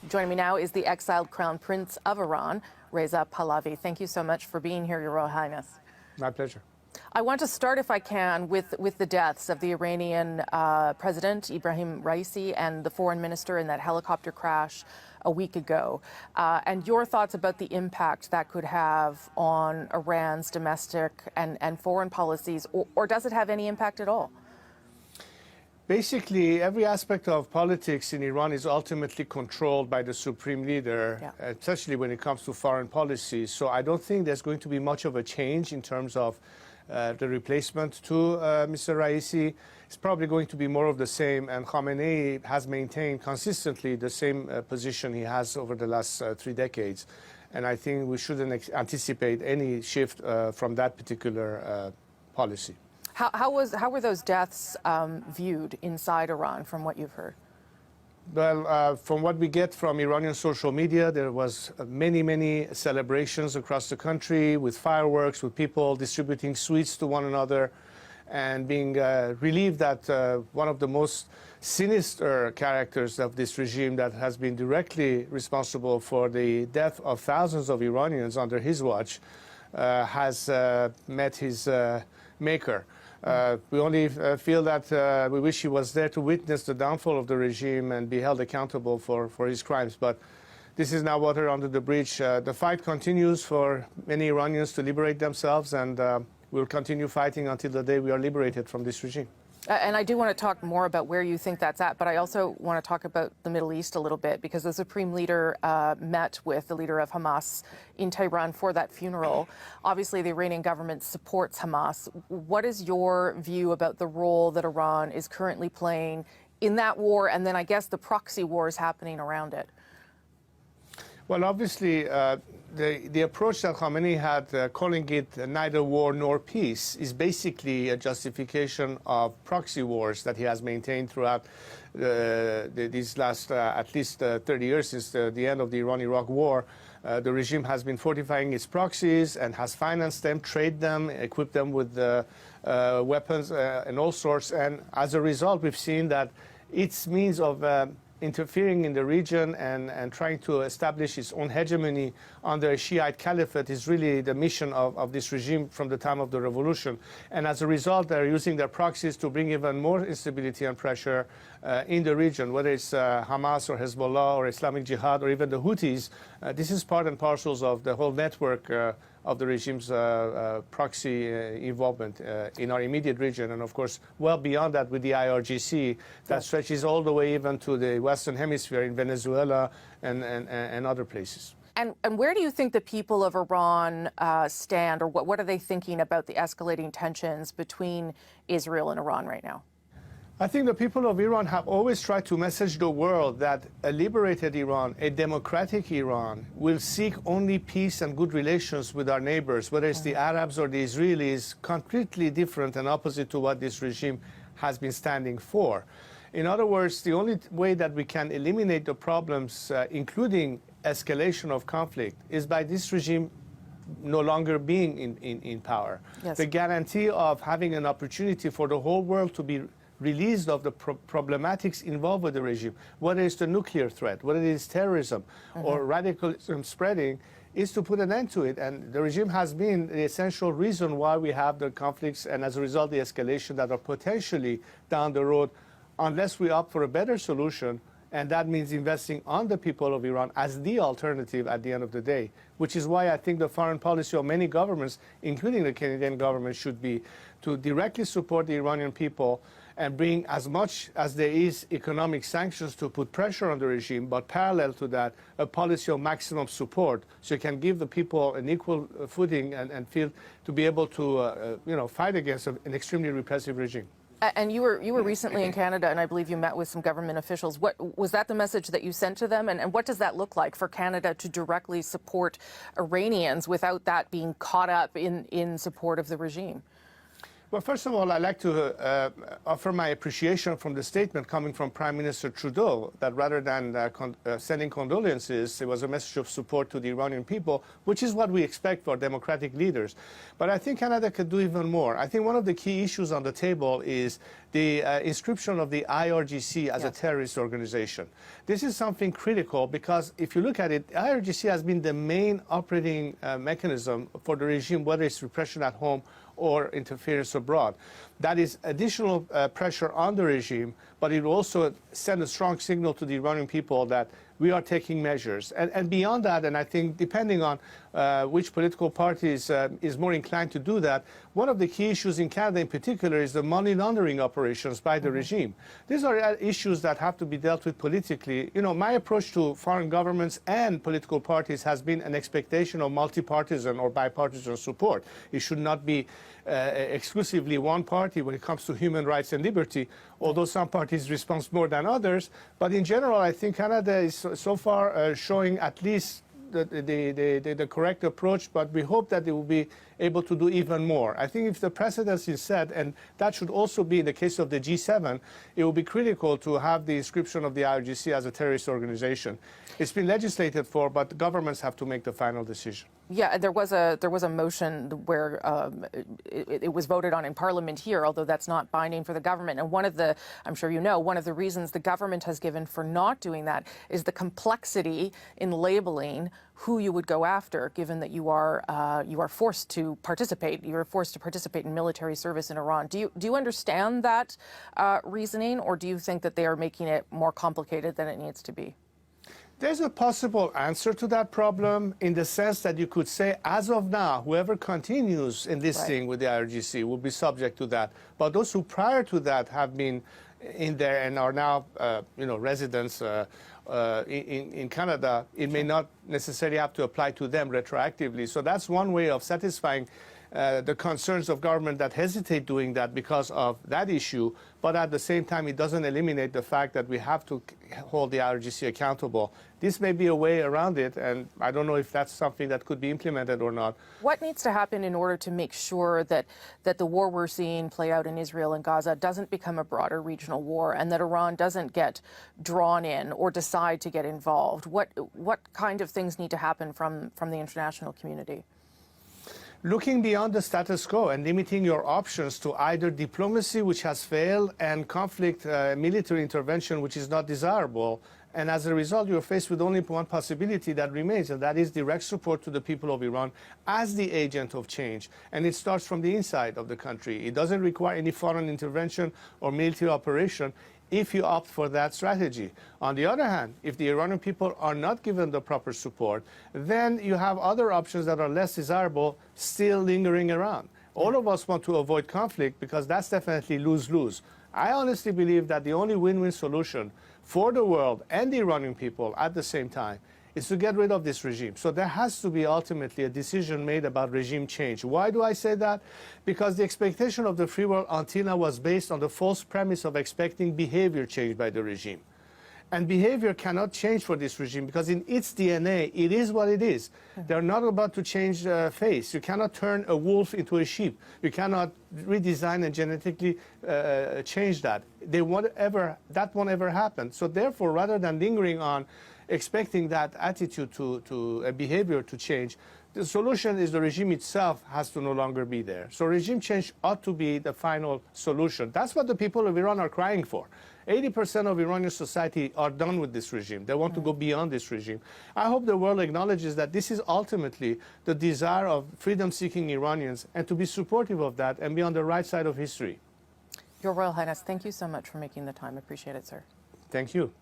Joining me now is the exiled Crown Prince of Iran, Reza Pahlavi. Thank you so much for being here, Your Royal Highness. My pleasure. I want to start, if I can, with the deaths of the Iranian President Ibrahim Raisi and the foreign minister in that helicopter crash a week ago, and your thoughts about the impact that could have on Iran's domestic and foreign policies, or does it have any impact at all? Basically, every aspect of politics in Iran is ultimately controlled by the supreme leader, especially when it comes to foreign policy. So I don't think there's going to be much of a change in terms of the replacement to Mr. Raisi. It's probably going to be more of the same, and Khamenei has maintained consistently the same position he has over the last 3 decades. And I think we shouldn't anticipate any shift from that particular policy. How were those deaths viewed inside Iran, from what you've heard? Well, from what we get from Iranian social media, there was many celebrations across the country with fireworks, with people distributing sweets to one another, and being relieved that one of the most sinister characters of this regime that has been directly responsible for the death of thousands of Iranians under his watch has met his maker. We only feel that we wish he was there to witness the downfall of the regime and be held accountable for his crimes. But this is now water under the bridge. The fight continues for many Iranians to liberate themselves, and we'll continue fighting until the day we are liberated from this regime. And I do want to talk more about where you think that's at, but I also want to talk about the Middle East a little bit, because the Supreme Leader met with the leader of Hamas in Tehran for that funeral. Obviously, the Iranian government supports Hamas. What is your view about the role that Iran is currently playing in that war, and then I guess the proxy wars happening around it? Well, obviously, the approach that Khamenei had, calling it neither war nor peace, is basically a justification of proxy wars that he has maintained throughout these last at least 30 years since the end of the Iran-Iraq war. The regime has been fortifying its proxies and has financed them, traded them, equipped them with weapons and all sorts. And as a result, we've seen that its means of interfering in the region and trying to establish its own hegemony under a Shiite caliphate is really the mission of this regime from the time of the revolution. And as a result, they're using their proxies to bring even more instability and pressure in the region, whether it's Hamas or Hezbollah or Islamic Jihad or even the Houthis. This is part and parcels of the whole network of the regime's proxy involvement in our immediate region, and of course well beyond that with the IRGC that stretches all the way even to the Western Hemisphere in Venezuela and other places. And where do you think the people of Iran stand, or what are they thinking about the escalating tensions between Israel and Iran right now? I think the people of Iran have always tried to message the world that a liberated Iran, a democratic Iran, will seek only peace and good relations with our neighbors, whether it's the Arabs or the Israelis, completely different and opposite to what this regime has been standing for. In other words, the only way that we can eliminate the problems, including escalation of conflict, is by this regime no longer being in power. Yes. The guarantee of having an opportunity for the whole world to be released of the problematics involved with the regime, whether it's the nuclear threat, whether it is terrorism or radicalism spreading, is to put an end to it. And the regime has been the essential reason why we have the conflicts and, as a result, the escalation that are potentially down the road, unless we opt for a better solution. And that means investing on the people of Iran as the alternative at the end of the day, which is why I think the foreign policy of many governments, including the Canadian government, should be to directly support the Iranian people and bring as much as there is economic sanctions to put pressure on the regime, but parallel to that, a policy of maximum support, so you can give the people an equal footing and feel to be able to fight against an extremely repressive regime. And you were recently in Canada, and I believe you met with some government officials. What was that the message that you sent to them, and what does that look like for Canada to directly support Iranians without that being caught up in support of the regime? Well, first of all, I'd like to offer my appreciation from the statement coming from Prime Minister Trudeau that rather than sending condolences, it was a message of support to the Iranian people, which is what we expect for democratic leaders. But I think Canada could do even more. I think one of the key issues on the table is the inscription of the IRGC as a terrorist organization. This is something critical because if you look at it, IRGC has been the main operating mechanism for the regime, whether it's repression at home or interference abroad. That is additional pressure on the regime, but it will also send a strong signal to the Iranian people that we are taking measures. And beyond that, and I think depending on which political party is more inclined to do that, one of the key issues in Canada in particular is the money laundering operations by the regime. These are issues that have to be dealt with politically. You know, my approach to foreign governments and political parties has been an expectation of multi-partisan or bipartisan support. It should not be exclusively one party when it comes to human rights and liberty, although some parties respond more than others. But in general, I think Canada is so far showing at least the correct approach, but we hope that they will be able to do even more. I think if the precedent is set, and that should also be in the case of the G7, it will be critical to have the inscription of the IRGC as a terrorist organization. It's been legislated for, but governments have to make the final decision. Yeah, there was a motion where it was voted on in Parliament here, although that's not binding for the government. And one of the, I'm sure you know, one of the reasons the government has given for not doing that is the complexity in labeling who you would go after, given that you are forced to participate. You are forced to participate in military service in Iran. Do you understand that reasoning, or do you think that they are making it more complicated than it needs to be? There's a possible answer to that problem in the sense that you could say, as of now, whoever continues in this thing with the IRGC will be subject to that. But those who prior to that have been in there and are now, residents in Canada, it may not necessarily have to apply to them retroactively. So that's one way of satisfying the concerns of government that hesitate doing that because of that issue, but at the same time, it doesn't eliminate the fact that we have to hold the IRGC accountable. This may be a way around it, and I don't know if that's something that could be implemented or not. What needs to happen in order to make sure that the war we're seeing play out in Israel and Gaza doesn't become a broader regional war, and that Iran doesn't get drawn in or decide to get involved? What kind of things need to happen from the international community? Looking beyond the status quo and limiting your options to either diplomacy, which has failed, and conflict, military intervention, which is not desirable. And as a result, you're faced with only one possibility that remains, and that is direct support to the people of Iran as the agent of change. And it starts from the inside of the country. It doesn't require any foreign intervention or military operation if you opt for that strategy. On the other hand, if the Iranian people are not given the proper support, then you have other options that are less desirable still lingering around. All of us want to avoid conflict because that's definitely lose-lose. I honestly believe that the only win-win solution for the world and the Iranian people at the same time is to get rid of this regime. So there has to be ultimately a decision made about regime change. Why do I say that? Because the expectation of the free world until now was based on the false premise of expecting behavior change by the regime. And behavior cannot change for this regime because in its DNA, it is what it is. They're not about to change face. You cannot turn a wolf into a sheep. You cannot redesign and genetically change that. That won't ever happen. So therefore, rather than lingering on expecting that attitude to a behavior to change, the solution is the regime itself has to no longer be there. So regime change ought to be the final solution. That's what the people of Iran are crying for. 80% of Iranian society are done with this regime. They want to go beyond this regime. I hope the world acknowledges that this is ultimately the desire of freedom-seeking Iranians and to be supportive of that and be on the right side of history. Your Royal Highness, thank you so much for making the time. Appreciate it, sir. Thank you.